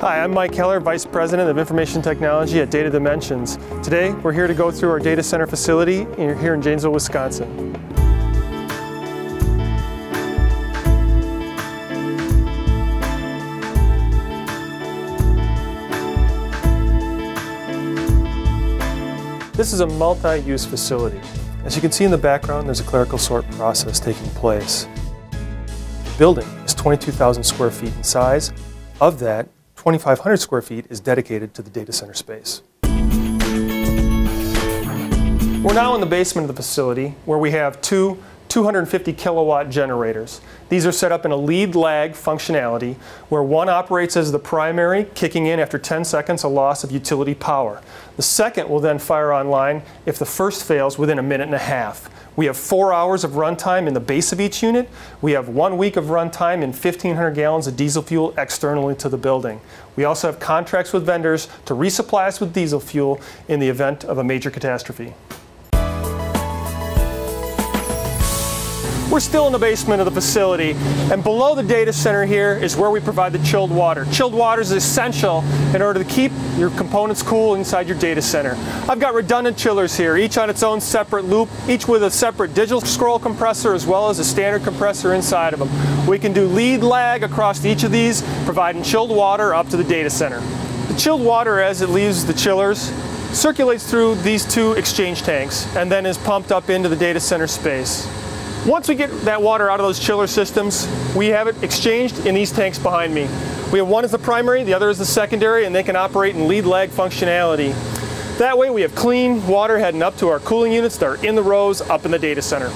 Hi, I'm Mike Keller, Vice President of Information Technology at Data Dimensions. Today, we're here to go through our data center facility here in Janesville, Wisconsin. This is a multi-use facility. As you can see in the background, there's a clerical sort process taking place. The building is 22,000 square feet in size. Of that, 2,500 square feet is dedicated to the data center space. We're now in the basement of the facility where we have two 250 kilowatt generators. These are set up in a lead lag functionality where one operates as the primary, kicking in after 10 seconds a loss of utility power. The second will then fire online if the first fails within a minute and a half. We have 4 hours of runtime in the base of each unit. We have 1 week of runtime in 1,500 gallons of diesel fuel externally to the building. We also have contracts with vendors to resupply us with diesel fuel in the event of a major catastrophe. We're still in the basement of the facility, and below the data center here is where we provide the chilled water. Chilled water is essential in order to keep your components cool inside your data center. I've got redundant chillers here, each on its own separate loop, each with a separate digital scroll compressor as well as a standard compressor inside of them. We can do lead lag across each of these, providing chilled water up to the data center. The chilled water, as it leaves the chillers, circulates through these two exchange tanks and then is pumped up into the data center space. Once we get that water out of those chiller systems, we have it exchanged in these tanks behind me. We have one as the primary, the other is the secondary, and they can operate in lead lag functionality. That way we have clean water heading up to our cooling units that are in the rows up in the data center.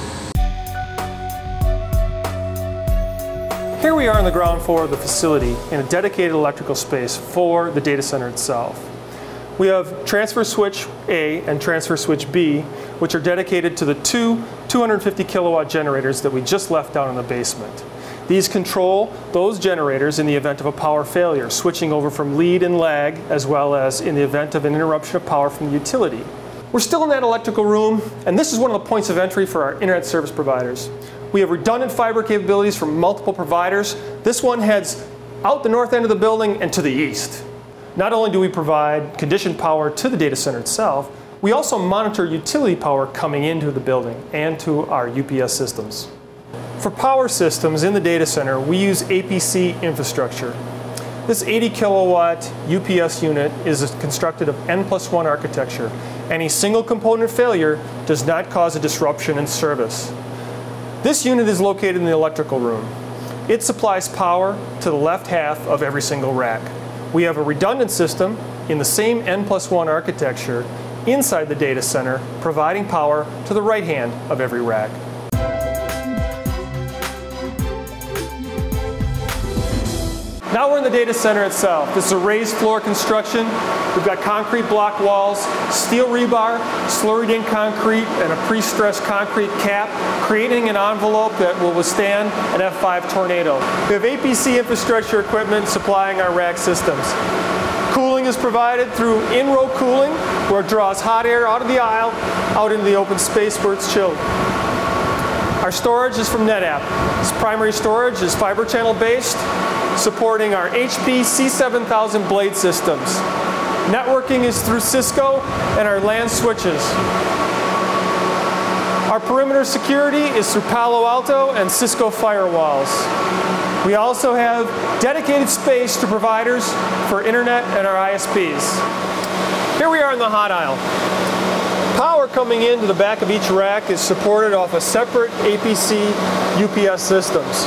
Here we are on the ground floor of the facility in a dedicated electrical space for the data center itself. We have transfer switch A and transfer switch B, which are dedicated to the two 250 kilowatt generators that we just left down in the basement. These control those generators in the event of a power failure, switching over from lead and lag, as well as in the event of an interruption of power from the utility. We're still in that electrical room, and this is one of the points of entry for our internet service providers. We have redundant fiber capabilities from multiple providers. This one heads out the north end of the building and to the east. Not only do we provide conditioned power to the data center itself, we also monitor utility power coming into the building and to our UPS systems. For power systems in the data center, we use APC infrastructure. This 80 kilowatt UPS unit is constructed of N+1 architecture. Any single component failure does not cause a disruption in service. This unit is located in the electrical room. It supplies power to the left half of every single rack. We have a redundant system in the same N+1 architecture inside the data center, providing power to the right hand of every rack. Now we're in the data center itself. This is a raised floor construction. We've got concrete block walls, steel rebar, slurried in concrete, and a pre-stressed concrete cap, creating an envelope that will withstand an F5 tornado. We have APC infrastructure equipment supplying our rack systems. Cooling is provided through in-row cooling, where it draws hot air out of the aisle, out into the open space where it's chilled. Our storage is from NetApp. This primary storage is fiber channel based, supporting our HP C7000 blade systems. Networking is through Cisco and our LAN switches. Our perimeter security is through Palo Alto and Cisco firewalls. We also have dedicated space to providers for internet and our ISPs. Here we are in the hot aisle. Power coming into the back of each rack is supported off of separate APC UPS systems.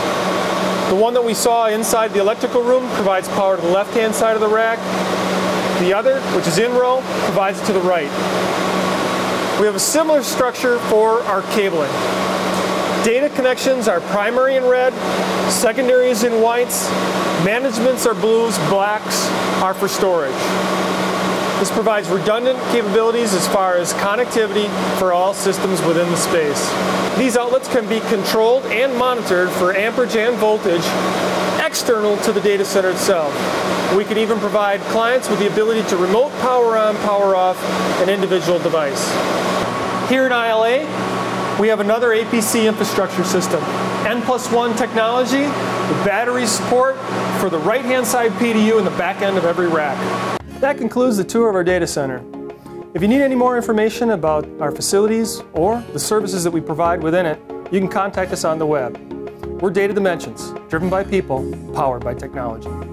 The one that we saw inside the electrical room provides power to the left-hand side of the rack. The other, which is in row, provides it to the right. We have a similar structure for our cabling. Data connections are primary in red, secondary is in whites, managements are blues, blacks are for storage. This provides redundant capabilities as far as connectivity for all systems within the space. These outlets can be controlled and monitored for amperage and voltage external to the data center itself. We can even provide clients with the ability to remote power on, power off an individual device. Here in ILA, we have another APC infrastructure system. N+1 technology with battery support for the right-hand side PDU and the back end of every rack. That concludes the tour of our data center. If you need any more information about our facilities or the services that we provide within it, you can contact us on the web. We're Data Dimensions, driven by people, powered by technology.